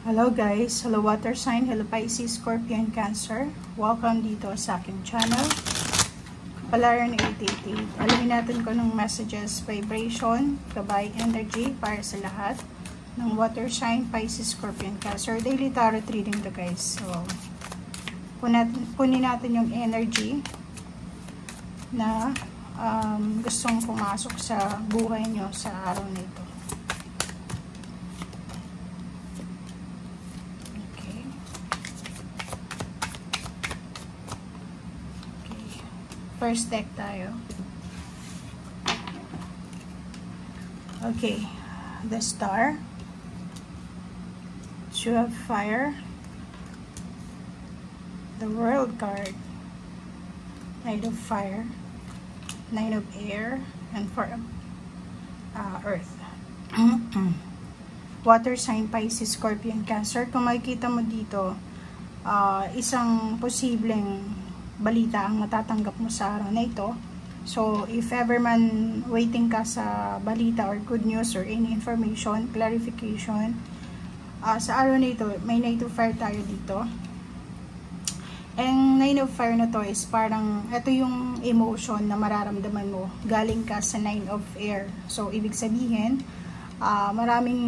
Hello guys, hello water sign, hello Pisces, Scorpion, Cancer. Welcome dito sa aking channel. Kapalaran 888. Alamin natin kung anong messages, vibration, gabay, energy para sa lahat ng water sign, Pisces, Scorpion, Cancer. Daily tarot reading to guys. So, kunin natin yung energy na gustong pumasok sa buhay nyo sa araw na ito. First deck tayo. Okay. The Star. Two of Fire. The World card. Knight of Fire. Nine of Air. And for Earth. Water sign, Pisces, Scorpion, Cancer. Kung makikita mo dito, isang posibleng balita ang matatanggap mo sa araw na ito. So, if ever man waiting ka sa balita or good news or any information, clarification, sa araw na ito, may Knight of Fire tayo dito. And Nine of Fire na to is parang, ito yung emotion na mararamdaman mo. Galing ka sa Nine of Air. So, ibig sabihin, maraming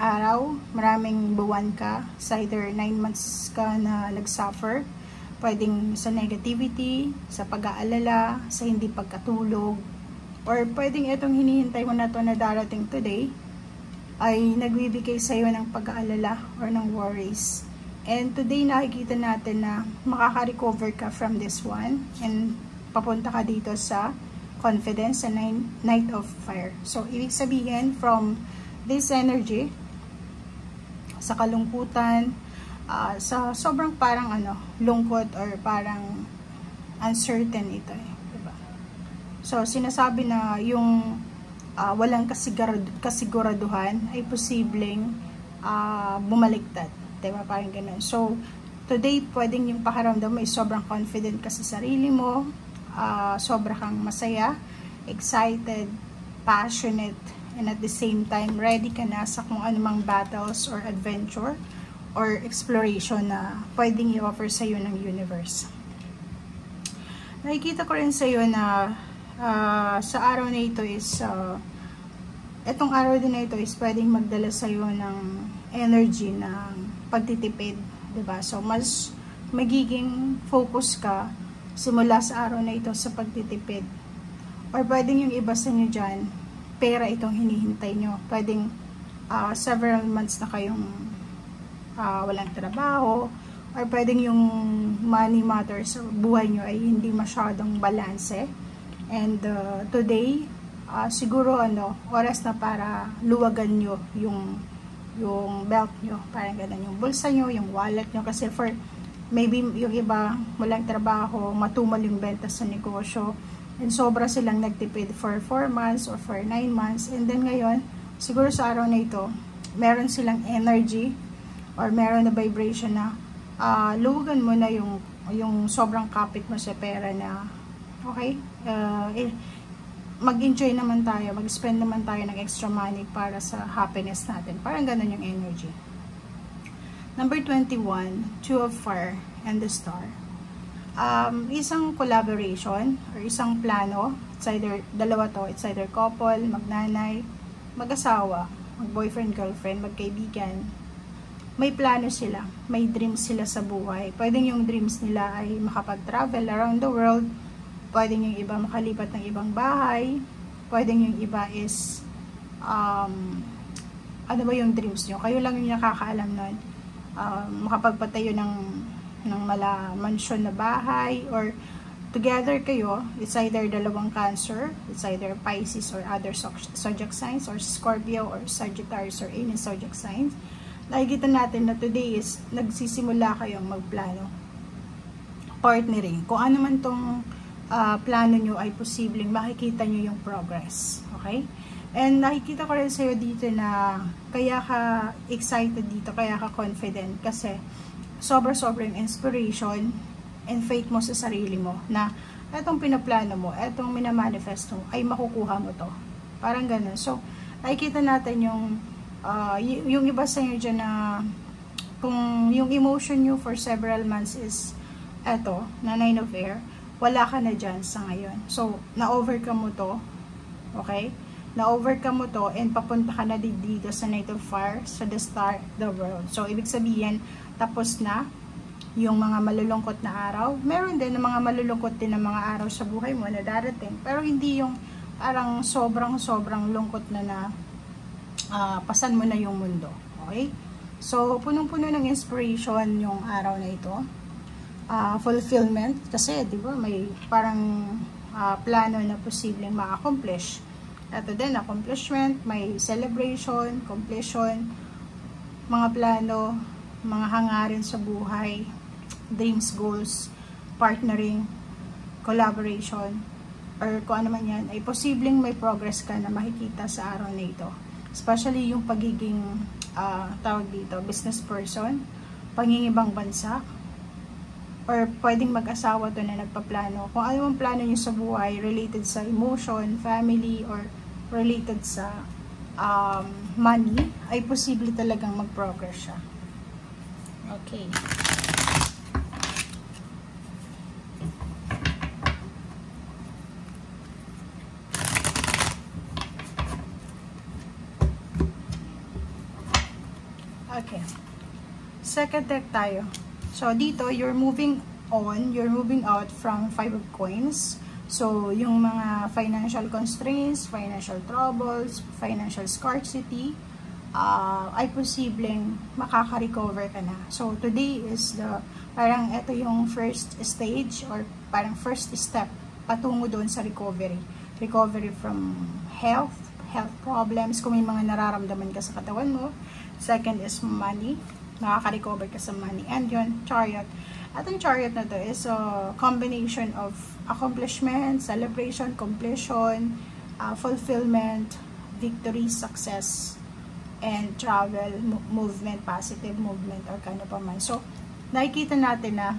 araw, maraming buwan ka, sa either 9 months ka na nagsuffer, pwedeng sa negativity, sa pag-aalala, sa hindi pagkatulog, or pwedeng itong hinihintay mo na to na darating today ay nagbibigay sa iyo ng pag-aalala or ng worries. And today nakikita natin na makaka-recover ka from this one and papunta ka dito sa confidence, sa Knight of Fire. So, ibig sabihin from this energy, sa kalungkutan, sa sobrang parang lungkot or parang uncertain ito diba? So sinasabi na yung walang kasiguraduhan ay posibleng bumaliktad, diba? Parang ganun. So today pwedeng yung pakiramdam mo ay sobrang confident ka sa sarili mo, sobra kang masaya, excited, passionate, and at the same time ready ka na sa kung anumang battles or adventure or exploration na pwedeng i-offer sa iyo ng universe. Nakikita ko rin sa iyo na sa araw na ito is etong araw din na ito is pwedeng magdala sa iyo ng energy ng pagtitipid, 'di ba? So mas magiging focus ka simula sa araw na ito sa pagtitipid. Or pwedeng yung iba sa inyo diyan, pera itong hinihintay nyo. Pwedeng several months na kayong walang trabaho, or pwedeng yung money matters sa buhay nyo ay hindi masyadong balanse. And today, siguro oras na para luwagan nyo yung belt nyo, parang ganun, yung bulsa nyo, yung wallet nyo, kasi for maybe yung iba walang trabaho, matumal yung benta sa negosyo, and sobra silang nagtipid for 4 months or for 9 months, and then ngayon, siguro sa araw na ito, meron silang energy or meron na vibration na luwagan mo na yung sobrang kapit mo sa pera na okay, mag-enjoy naman tayo, mag-spend naman tayo ng extra money para sa happiness natin. Parang ganun yung energy. Number 21, Two of Fire and the Star. Isang collaboration or isang plano, it's either dalawa to, it's either couple, magnanay, mag-asawa, mag-boyfriend, girlfriend, magkaibigan. May plano sila, may dreams sila sa buhay. Pwedeng yung dreams nila ay makapag-travel around the world, pwedeng yung iba makalipat ng ibang bahay, pwedeng yung iba is ano ba yung dreams nyo? Kayo lang yung nakakaalam nun. Makapagpatayo ng mansion na bahay, or together kayo, it's either dalawang Cancer, it's either Pisces or other zodiac signs, or Scorpio or Sagittarius or any zodiac signs. Nakikita natin na today is nagsisimula kayong magplano, partnering. Kung ano man tong plano nyo ay posibleng makikita nyo yung progress. Okay? And nakikita ko rin sa'yo dito na kaya ka excited dito, kaya ka confident, kasi sobra-sobra yung inspiration and faith mo sa sarili mo na etong pinaplano mo, etong minamanifest mo ay makukuha mo to. Parang ganun. So, nakikita natin yung iba sa inyo dyan na kung yung emotion nyo for several months is eto, na 9 of air, wala ka na dyan sa ngayon. So, na-overcome mo to, okay? Na-overcome mo to and papunta ka na dito sa Knight of Fire, sa the star, the world. So, ibig sabihin, tapos na yung mga malulungkot na araw. Meron din ng mga malulungkot din na mga araw sa buhay mo na darating. Pero hindi yung parang sobrang lungkot na pasan mo na yung mundo. Okay? So, punong-puno ng inspiration yung araw na ito. Fulfillment. Kasi, di ba, may parang plano na posibleng ma-accomplish. Ito din, accomplishment, may celebration, completion, mga plano, mga hangarin sa buhay, dreams, goals, partnering, collaboration, or kung ano man yan, ay posibleng may progress ka na makikita sa araw na ito. Especially yung pagiging, tawag dito, business person, pangingibang bansa, or pwedeng mag-asawa to na nagpaplano. Kung ano ang plano nyo sa buhay, related sa emotion, family, or related sa money, ay posible talagang mag-progress siya. Okay. Okay. Second deck tayo. So, dito, you're moving on, you're moving out from 5 of coins. So, yung mga financial constraints, financial troubles, financial scarcity, ay posibleng makaka-recover ka na. So, today is parang ito yung first stage or parang first step patungo doon sa recovery. Recovery from health problems, kung may mga nararamdaman ka sa katawan mo. Second is money, nakaka-recover ka sa money. And yun, chariot. At ang chariot na to is a combination of accomplishment, celebration, completion, fulfillment, victory, success, and travel, movement, positive movement, or kano pa man. So, nakikita natin na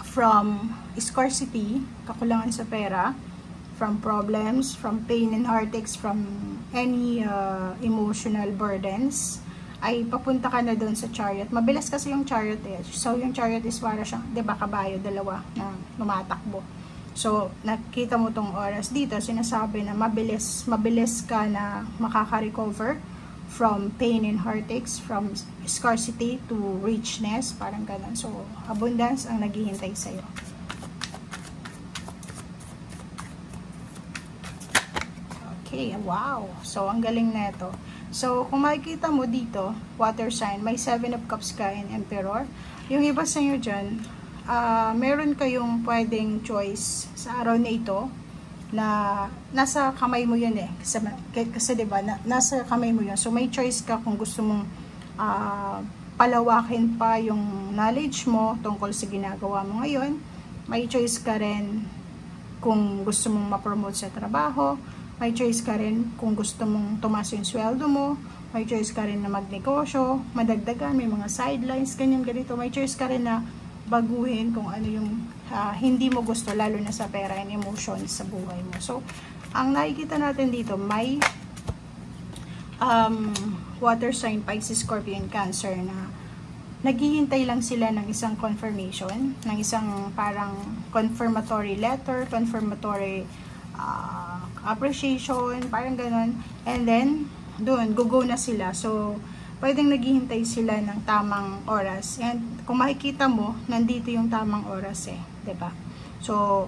from scarcity, kakulangan sa pera, from problems, from pain and heartaches, from any emotional burdens, ay papunta ka na doon sa chariot. Mabilis kasi yung chariot eh. So, yung chariot is para siyang, di ba, kabayo, dalawa na lumatakbo. So, nakita mo tong oras dito, sinasabi na mabilis ka na makaka-recover from pain and heartaches, from scarcity to richness, parang ganun. So, abundance ang naghihintay sa'yo. Okay, wow. So, ang galing na ito. So, kung makikita mo dito, water sign, may 7 of Cups ka in Emperor. Yung iba sa inyo dyan, meron kayong pwedeng choice sa araw na ito na nasa kamay mo yun eh. Kasi diba, nasa kamay mo yun. So, may choice ka kung gusto mong palawakin pa yung knowledge mo tungkol sa ginagawa mo ngayon. May choice ka rin kung gusto mong ma-promote sa trabaho. May choice ka rin kung gusto mong tumaas yung sweldo mo. May choice ka rin na magnegosyo, madagdagan, may mga sidelines, ganyan ganito. May choice ka rin na baguhin kung ano yung hindi mo gusto, lalo na sa pera and emotions sa buhay mo. So, ang nakikita natin dito, may water sign, Pisces, Scorpion, Cancer na naghihintay lang sila ng isang confirmation, ng isang parang confirmatory letter, confirmatory appreciation, parang ganun. And then, doon, go na sila. So, pwedeng naghihintay sila ng tamang oras. And kung makikita mo, nandito yung tamang oras eh. 'Di ba? So,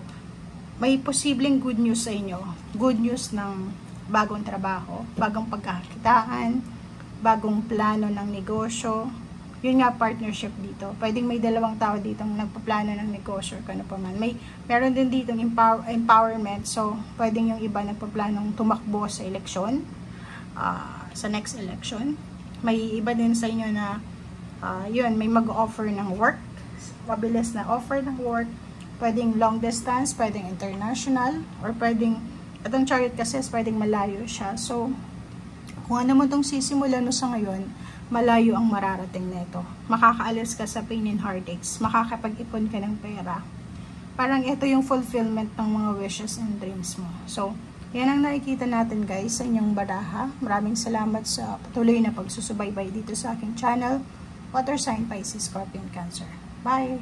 may posibleng good news sa inyo. Good news ng bagong trabaho, bagong pagkakakitaan, bagong plano ng negosyo. Yun nga, partnership dito. Pwedeng may dalawang tao dito nagpaplano ng negosyo, kano pa man. Meron din dito empowerment. So, pwedeng yung iba nagpaplanong tumakbo sa eleksyon, sa next election. May iba din sa inyo na, yun, may mag-offer ng work. Mabilis na offer ng work. Pwedeng long distance, pwedeng international, or pwedeng, itong chariot kasi pwedeng malayo siya. So, kung ano mo itong sisimulan mo sa ngayon, malayo ang mararating nito. Makakaalis ka sa pain and heartaches. Makakapag-ipon ka ng pera. Parang ito yung fulfillment ng mga wishes and dreams mo. So, yan ang nakikita natin guys sa inyong baraha. Maraming salamat sa patuloy na pagsusubaybay dito sa aking channel. Water sign, Pisces, Scorpion, Cancer. Bye!